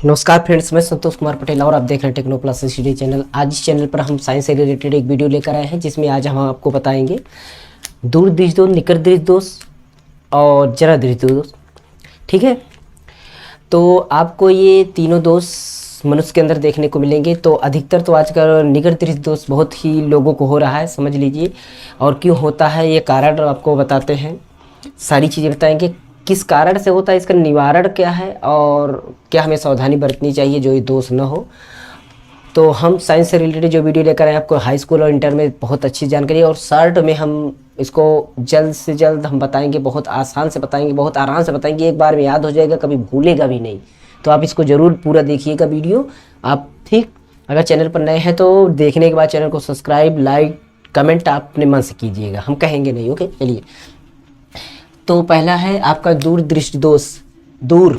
नमस्कार फ्रेंड्स, मैं संतोष कुमार पटेल और आप देख रहे हैं टेक्नो प्लस स्टडी चैनल। आज इस चैनल पर हम साइंस से रिलेटेड एक वीडियो लेकर आए हैं, जिसमें आज हम आपको बताएंगे दूर दृष्टि दोष, निकट दृष्टि दोष और जरा दृष्टि दोष। ठीक है, तो आपको ये तीनों दोष मनुष्य के अंदर देखने को मिलेंगे। तो अधिकतर तो आजकल निकट दृष्टि दोष बहुत ही लोगों को हो रहा है, समझ लीजिए। और क्यों होता है ये कारण आपको बताते हैं, सारी चीज़ें बताएंगे। किस कारण से होता है, इसका निवारण क्या है और क्या हमें सावधानी बरतनी चाहिए जो ये दोष न हो। तो हम साइंस से रिलेटेड जो वीडियो लेकर आए आपको हाई स्कूल और इंटर में बहुत अच्छी जानकारी, और शॉर्ट में हम इसको जल्द से जल्द हम बताएंगे, बहुत आसान से बताएंगे, बहुत आराम से बताएंगे। एक बार में याद हो जाएगा, कभी भूलेगा भी नहीं। तो आप इसको ज़रूर पूरा देखिएगा वीडियो आप। ठीक, अगर चैनल पर नए हैं तो देखने के बाद चैनल को सब्सक्राइब, लाइक, कमेंट आप अपने मन से कीजिएगा, हम कहेंगे नहीं। ओके, चलिए। तो पहला है आपका दूर दृष्टि दोष। दूर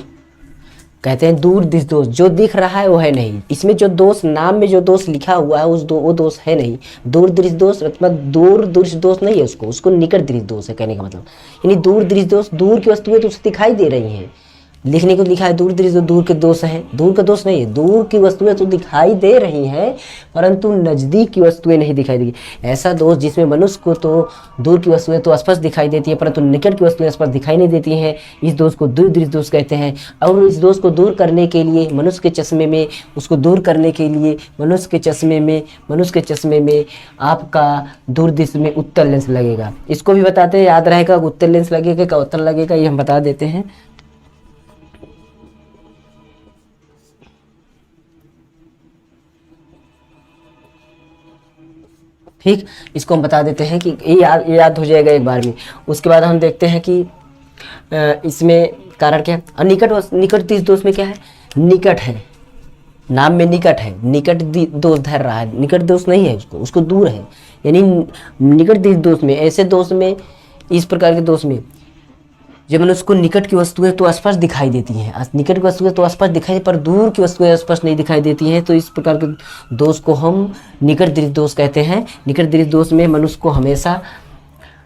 कहते हैं दूर दृष्टि दोष, जो दिख रहा है वो है नहीं। इसमें जो दोष, नाम में जो दोष लिखा हुआ है वो दोष है नहीं। दूर दृष्टि दोष मतलब दूर दृष्टि दोष नहीं है, उसको निकट दृष्टि दोष है कहने का मतलब। यानी दूर दृष्टि दोष, दूर की वस्तुएं तो उसे दिखाई दे रही हैं, लिखने को लिखा है दूर दृष्टि, दूर के दोष है। दूर का दोष नहीं है, दूर की वस्तुएं तो दिखाई दे रही हैं परंतु नज़दीक की वस्तुएं नहीं दिखाई देगी। ऐसा दोष जिसमें मनुष्य को तो दूर की वस्तुएं तो स्पष्ट दिखाई देती है परंतु निकट की वस्तुएं स्पष्ट दिखाई नहीं देती हैं, इस दोष को दूर दृष्टि दोष कहते हैं। और इस दोष को दूर करने के लिए मनुष्य के चश्मे में, उसको दूर करने के लिए मनुष्य के चश्मे में आपका दूर दृष्टि में उत्तल लेंस लगेगा। इसको भी बताते हैं, याद रहेगा, उत्तल लेंस लगेगा क्या उत्तल लगेगा, ये हम बता देते हैं। ठीक, इसको हम बता देते हैं कि ये याद हो जाएगा एक बार में। उसके बाद हम देखते हैं कि इसमें कारण क्या है। और निकट दृष्टि दोष में क्या है, निकट है, नाम में निकट है, निकट दोष धर रहा है, निकट दोष नहीं है, उसको दूर है। यानी निकट दृष्टि दोष में, ऐसे दोष में, इस प्रकार के दोष में जब मनुष्य को निकट की वस्तुएं तो स्पष्ट दिखाई देती हैं, निकट की वस्तुएं तो स्पष्ट दिखाई पर दूर की वस्तुएं स्पष्ट नहीं दिखाई देती हैं, तो इस प्रकार के दोष को हम निकट दृष्टि दोष कहते हैं। निकट दृष्टि दोष में मनुष्य को हमेशा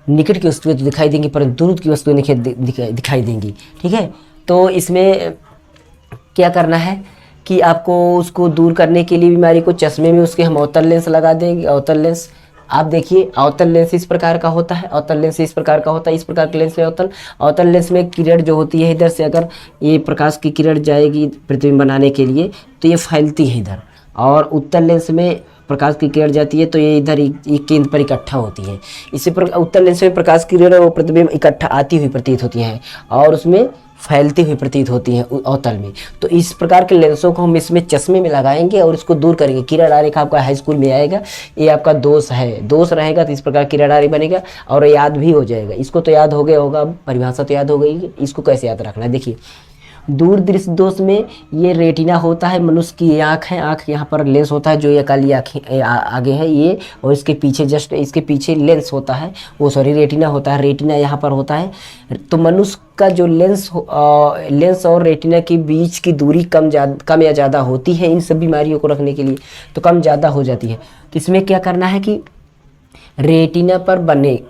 निकट की वस्तुएं तो दिखाई देंगी पर दूर की वस्तुएं दिखाई देंगी। ठीक है, तो इसमें क्या करना है कि आपको उसको दूर करने के लिए बीमारी को चश्मे में उसके हम अवतल लेंस लगा देंगे। अवतल लेंस आप देखिए, अवतल लेंस इस प्रकार का होता है, अवतल लेंस इस प्रकार का होता है, इस प्रकार के लेंस में अवतल लेंस में किरण जो होती है, इधर से अगर ये प्रकाश की किरण जाएगी प्रतिबिंब बनाने के लिए तो ये फैलती है इधर, और उत्तल लेंस में प्रकाश की किरण जाती है तो ये इधर एक केंद्र पर इकट्ठा होती है। इसी प्रकार उत्तल लेंस में प्रकाश की किरण और प्रतिबिंब इकट्ठा आती हुई प्रतीत होती हैं और उसमें फैलती हुई प्रतीत होती हैं अवतल में। तो इस प्रकार के लेंसों को हम इसमें चश्मे में लगाएंगे और इसको दूर करेंगे। किरण आरेख आपका हाई स्कूल में आएगा, ये आपका दोष है, दोष रहेगा तो इस प्रकार किरण आरेख बनेगा और याद भी हो जाएगा। इसको तो याद हो गया होगा, परिभाषा तो याद हो गई। इसको कैसे याद रखना है, देखिए। दूर दृष्टि दोष में ये रेटिना होता है, मनुष्य की आँख है, आँख यहाँ पर लेंस होता है, जो ये काली आँखें आगे है ये, और इसके पीछे जस्ट इसके पीछे लेंस होता है, वो सॉरी रेटिना होता है, रेटिना यहाँ पर होता है। तो मनुष्य का जो लेंस और रेटिना के बीच की दूरी कम या ज़्यादा होती है इन सब बीमारियों को रखने के लिए, तो कम ज़्यादा हो जाती है। तो इसमें क्या करना है कि रेटिना पर बने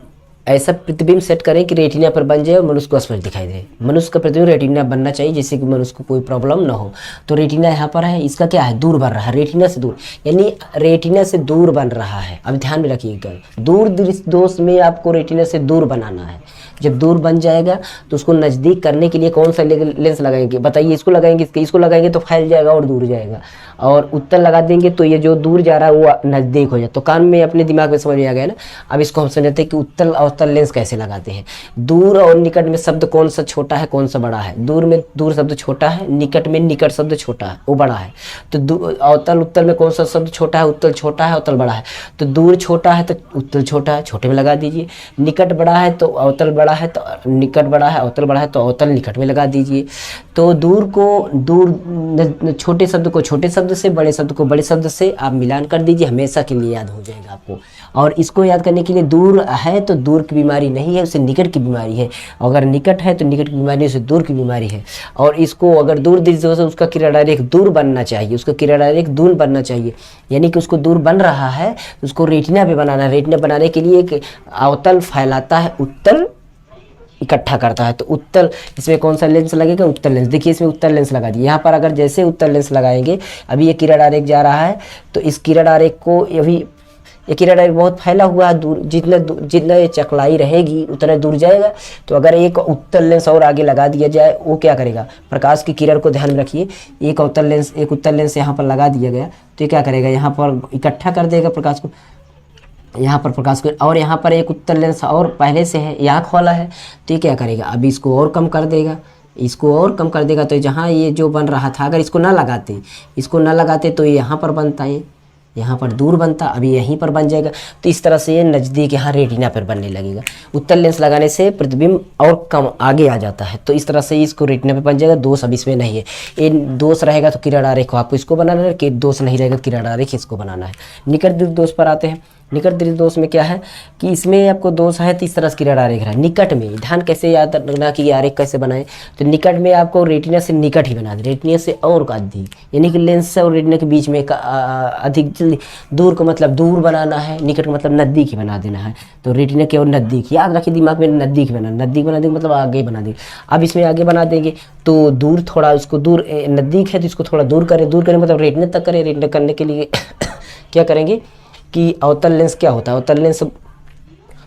ऐसा प्रतिबिंब सेट करें कि रेटिना पर बन जाए और मनुष्य को स्पष्ट दिखाई दे। मनुष्य का प्रतिबिंब रेटिना बनना चाहिए जिससे कि मनुष्य को कोई प्रॉब्लम ना हो। तो रेटिना यहाँ पर है, इसका क्या है, दूर बन रहा है, रेटिना से दूर, यानी रेटिना से दूर बन रहा है। अब ध्यान में रखिएगा, दूर दृष्टि दोष में आपको रेटिना से दूर बनाना है। जब दूर बन जाएगा तो उसको नज़दीक करने के लिए कौन सा लेंस लगाएंगे, बताइए। इसको लगाएंगे तो फैल जाएगा और दूर जाएगा, और उत्तल लगा देंगे तो ये जो दूर जा रहा है वो नज़दीक हो जाए। तो कान में अपने दिमाग में समझ में आ गया ना। अब इसको हम समझते हैं कि उत्तल अवतल लेंस कैसे लगाते हैं। दूर और निकट में शब्द कौन सा छोटा है, कौन सा बड़ा है। दूर में दूर शब्द छोटा है, निकट में निकट शब्द छोटा है, वो बड़ा है। तो अवतल उत्तल में कौन सा शब्द छोटा है, उत्तल छोटा है, अवतल बड़ा है। तो दूर छोटा है तो उत्तल छोटा है, छोटे में लगा दीजिए। निकट बड़ा है तो अवतल बड़ा है, तो निकट बड़ा है, अवतल बड़ा है तो अवतल निकट में लगा दीजिए। तो छोटे शब्द को छोटे शब्द से, बड़े शब्द को बड़े शब्द से आप मिलान कर दीजिए, हमेशा के लिए याद हो जाएगा आपको। और इसको याद करने के लिए दूर है तो दूर की बीमारी नहीं है, उसे निकट की बीमारी है। अगर निकट है तो निकट की बीमारी, उसे दूर की बीमारी है। और इसको अगर दूर दृष्टि दोष है उसका किरण आरेख दूर बनना चाहिए, उसका किरण आरेख दूर बनना चाहिए, यानी कि उसको दूर बन रहा है उसको रेटिना पे बनाना है। रेटिना बनाने के लिए एक अवतल फैलाता है उत्तल इकट्ठा करता है। तो उत्तल, इसमें कौन सा लेंस लगेगा? उत्तल लेंस। देखिए इसमें उत्तल लेंस लगा दिया। यहाँ पर अगर जैसे उत्तल लेंस लगाएंगे, अभी ये किरण आरेख जा रहा है, तो इस किरण आरेख को अभी ये किरण आरेख बहुत फैला हुआ है, दूर जितना ये चकलाई रहेगी उतना दूर जाएगा। तो अगर एक उत्तल लेंस और आगे लगा दिया जाए, वो क्या करेगा? प्रकाश की किरण को ध्यान में रखिए, एक उत्तल लेंस यहाँ पर लगा दिया गया, तो ये क्या करेगा? यहाँ पर इकट्ठा कर देगा प्रकाश को, यहाँ पर प्रकाश को। और यहाँ पर एक उत्तल लेंस और पहले से है, ये आँख वाला है, तो ये क्या करेगा? अभी इसको और कम कर देगा, इसको और कम कर देगा। तो जहाँ ये जो बन रहा था, अगर इसको ना लगाते तो ये यहाँ पर बनता है, यहाँ पर दूर बनता, अभी यहीं पर बन जाएगा। तो इस तरह से ये नज़दीक यहाँ रेटिना पर बनने लगेगा। उत्तल लेंस लगाने से प्रतिबिंब और कम आगे आ जाता है, तो इस तरह से इसको रेटिना पे बन जाएगा। दोष अब इसमें नहीं है। ये दोष रहेगा तो किरण आरेख को आपको इसको बनाना है, कि दोष नहीं रहेगा किरण आरेख इसको बनाना है। निकट दृष्टि दोष पर आते हैं। निकट दृष्टि दोष में क्या है कि इसमें आपको दोष है, तो इस तरह से किरण आरेख रहा है। निकट में ध्यान कैसे याद रखना कि आरेख कैसे बनाए, तो निकट में आपको रेटिना से निकट ही बना दे, रेटिना से और अधिक, यानी कि लेंस और रेटिना के बीच में अधिक दूर को मतलब दूर बनाना है, निकट का मतलब नज़दीक ही बना देना है। तो रेटिना के और नज़दीक, याद रखिए दिमाग में, नज़दीक बना देंगे मतलब आगे बना देंगे। अब इसमें आगे बना देंगे तो दूर, थोड़ा इसको दूर, नज़दीक है तो इसको थोड़ा दूर करें मतलब रेटिना तक करें। रेटिना करने के लिए क्या करेंगे कि अवतल लेंस क्या होता है? अवतल लेंस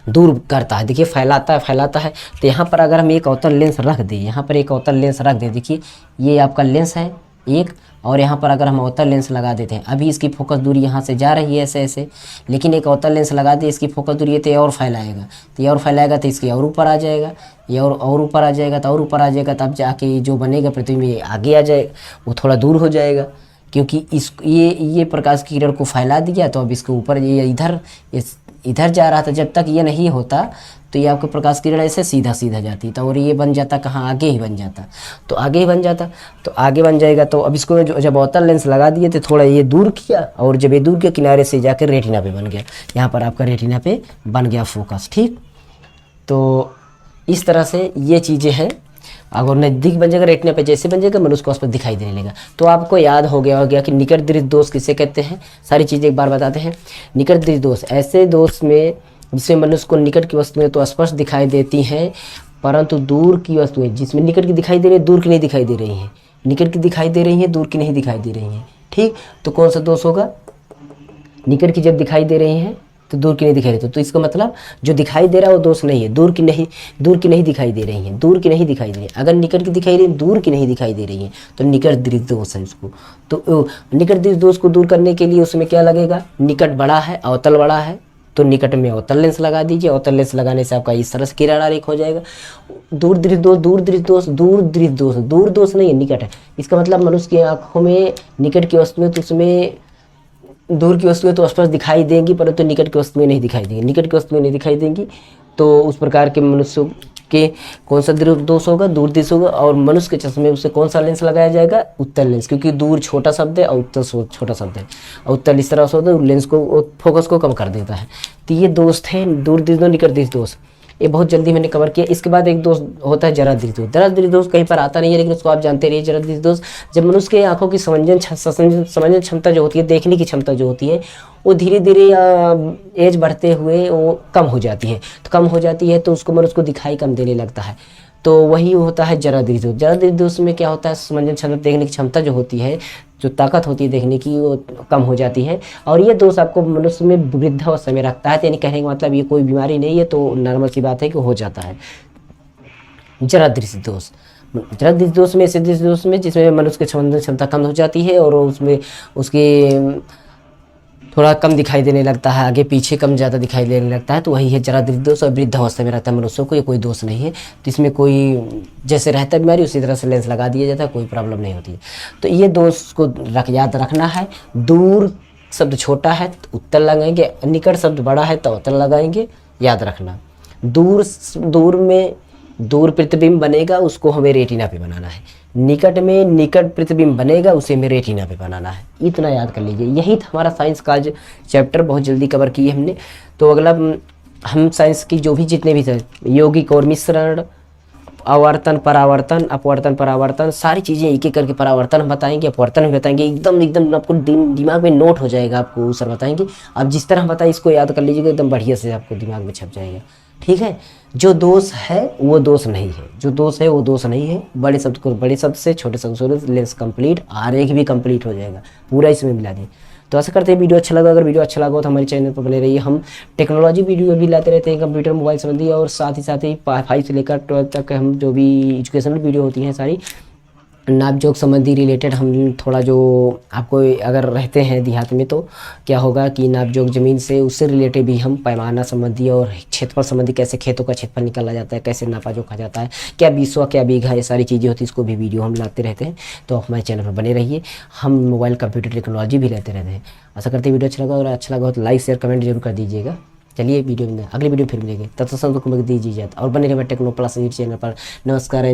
दूर करता है, देखिए फैलाता है। तो यहाँ पर अगर हम एक अवतल लेंस रख दें, यहाँ पर एक अवतल लेंस रख दें, देखिए ये आपका लेंस है एक, और यहाँ पर अगर हम अवतल लेंस लगा देते हैं, अभी इसकी फोकस दूरी यहाँ से जा रही है ऐसे, लेकिन एक अवतल लेंस लगा दे, इसकी फोकस दूरी है तो ये और फैलाएगा, तो इसके और ऊपर आ जाएगा, ये और ऊपर आ जाएगा, तो और ऊपर आ जाएगा, तब जाके जो बनेगा पृथ्वी में आगे आ जाएगा, वो थोड़ा दूर हो जाएगा, क्योंकि इस ये प्रकाश की किरण को फैला दिया। तो अब इसके ऊपर ये इधर जा रहा था, जब तक ये नहीं होता तो ये आपको प्रकाश की किरण ऐसे सीधा जाती था, और ये बन जाता कहाँ? आगे ही बन जाता। तो आगे बन जाएगा। तो अब इसको जब अवतल लेंस लगा दिए तो थोड़ा ये दूर किया, और जब ये दूर के किनारे से जाकर रेटिना पे बन गया, यहाँ पर आपका रेटिना पे बन गया फोकस। ठीक, तो इस तरह से ये चीज़ें हैं। अगर नज़दीक बन जाएगा, रेटिना पे जैसे बन जाएगा, मनुष्य को आसपास दिखाई देने लगेगा। तो आपको याद हो गया कि निकट दृष्टि दोष किसे कहते हैं। सारी चीज़ें एक बार बताते हैं। निकट दृष्टि दोष ऐसे दोष में जिसमें मनुष्य को निकट की वस्तुएं तो स्पष्ट दिखाई देती हैं, परंतु दूर की वस्तुएं, जिसमें निकट की दिखाई दे रही है, दूर की नहीं दिखाई दे रही हैं, निकट की दिखाई दे रही हैं, दूर की नहीं दिखाई दे रही हैं। ठीक, तो कौन सा दोष होगा? निकट की जब दिखाई दे रही हैं तो दूर की नहीं दिखाई देती, तो इसका मतलब जो दिखाई दे रहा है वो दोष नहीं है। दूर की नहीं दिखाई दे रही हैं, दूर की नहीं दिखाई दे रही है। अगर निकट की दिखाई दे रही है, दूर की नहीं दिखाई दे रही है, तो निकट दृष्टि दोष है उसको। तो निकट दृष्टि दोष को दूर करने के लिए उसमें क्या लगेगा? निकट बड़ा है, अवतल बड़ा है, तो निकट में अवतल लेंस लगा दीजिए। अवतल लेंस लगाने से आपका इस तरह से किरण आरेख हो जाएगा। दूर दृष्टि दोष नहीं है, निकट है। इसका मतलब मनुष्य की आंखों में निकट की वस्तुएं तो उसमें, दूर की वस्तुएं तो स्पष्ट दिखाई देंगी, परंतु निकट की वस्तुएं नहीं दिखाई देंगी। तो उस प्रकार के मनुष्य के कौन सा दोष होगा? दूर दृष्टि होगा। और मनुष्य के चश्मे उससे कौन सा लेंस लगाया जाएगा? उत्तल लेंस, क्योंकि दूर छोटा शब्द है और उत्तल छोटा शब्द है। और उत्तल इस तरह से होता है, लेंस को, फोकस को कम कर देता है। तो ये दोष थे दूर दृष्टि दोष, निकट दृष्टि दोष, ये बहुत जल्दी मैंने कवर किया। इसके बाद एक दोष होता है जरा दृष्टि दोष। जरा दृष्टि दोष कहीं पर आता नहीं है, लेकिन उसको आप जानते रहिए। जरा दृष्टि दोष जब मनुष्य के आंखों की समंजन क्षमता जो होती है, देखने की क्षमता जो होती है, वो धीरे धीरे एज बढ़ते हुए वो कम हो जाती है, तो उसको मनुष्य को दिखाई कम देने लगता है। तो वही होता है जरा दृष्टि दोष। जरा दृष्टि दोष में क्या होता है? समंजन क्षमता, देखने की क्षमता जो होती है, जो ताकत होती है देखने की, वो कम हो जाती है। और ये दोष आपको मनुष्य में वृद्धावस्था में रखता है, यानी कहने का मतलब ये कोई बीमारी नहीं है, तो नॉर्मल सी बात है कि हो जाता है जरा दृष्टि दोष। जरा दृष्टि दोष में, ऐसे दृष्टि दोष में जिसमें मनुष्य की समंजन क्षमता कम हो जाती है, और उसमें उसकी थोड़ा कम दिखाई देने लगता है, आगे पीछे कम ज़्यादा दिखाई देने लगता है, तो वही है जरा दृष्टि दोष। और वृद्धावस्था में रहता है मनुष्यों को, ये कोई दोष नहीं है। तो इसमें कोई जैसे रहता है बीमारी, उसी तरह से लेंस लगा दिया जाता है, कोई प्रॉब्लम नहीं होती है। तो ये दोष को याद रखना है। दूर शब्द छोटा है तो उत्तल लगाएंगे, निकट शब्द बड़ा है तो अवतल लगाएंगे, याद रखना। दूर प्रतिबिंब बनेगा, उसको हमें रेटिना पे बनाना है। निकट में निकट प्रतिबिंब बनेगा, उसे हमें रेटिना पे बनाना है। इतना याद कर लीजिए। यही था हमारा साइंस का चैप्टर, बहुत जल्दी कवर किए हमने। तो अगला हम साइंस की जो भी जितने भी थे, यौगिक और मिश्रण, आवर्तन परावर्तन, अपवर्तन परावर्तन, सारी चीज़ें एक एक करके, परावर्तन हम बताएंगे, अपवर्तन भी बताएंगे। एकदम आपको दिमाग में नोट हो जाएगा, आपको वो सर बताएंगे। अब जिस तरह हम बताएं इसको याद कर लीजिएगा, एकदम बढ़िया से आपको दिमाग में छप जाएगा। ठीक है, जो दोष है वो दोष नहीं है, जो दोष है वो दोष नहीं है। बड़े शब्द को बड़े शब्द से, छोटे शब्द से लेस कंप्लीट, आरेख भी कंप्लीट हो जाएगा, पूरा इसमें मिला दें। तो ऐसा करते हैं, वीडियो अच्छा लगा, अगर वीडियो अच्छा लगा हो तो हमारे चैनल पर बने रहिए। हम टेक्नोलॉजी वीडियो भी लाते रहते हैं, कंप्यूटर मोबाइल संबंधी, और साथ ही 5 से लेकर 12 तक हम जो भी एजुकेशनल वीडियो होती हैं सारी नाप जोक संबंधी रिलेटेड, हम थोड़ा जो आपको अगर रहते हैं देहात में तो क्या होगा कि नाप जोक ज़मीन से उससे रिलेटेड भी हम पैमाना संबंधी और क्षेत्रफल संबंधी, कैसे खेतों का क्षेत्रफल निकाला जाता है, कैसे नापा जोखा जाता है, क्या बीसवा क्या बीघा, ये सारी चीज़ें होती है, इसको भी वीडियो हम लाते रहते हैं। तो हमारे चैनल पर बने रहिए। हम मोबाइल कंप्यूटर टेक्नोलॉजी भी लाते रहते हैं। आशा करते हैं वीडियो अच्छा लगा, और अच्छा लगा हो तो लाइक शेयर कमेंट जरूर कर दीजिएगा। चलिए वीडियो में अगली वीडियो फिर मिलेंगे, तब तक सबको दीजिए और बने रहिए टेक्नो प्लस चैनल पर। नमस्कार।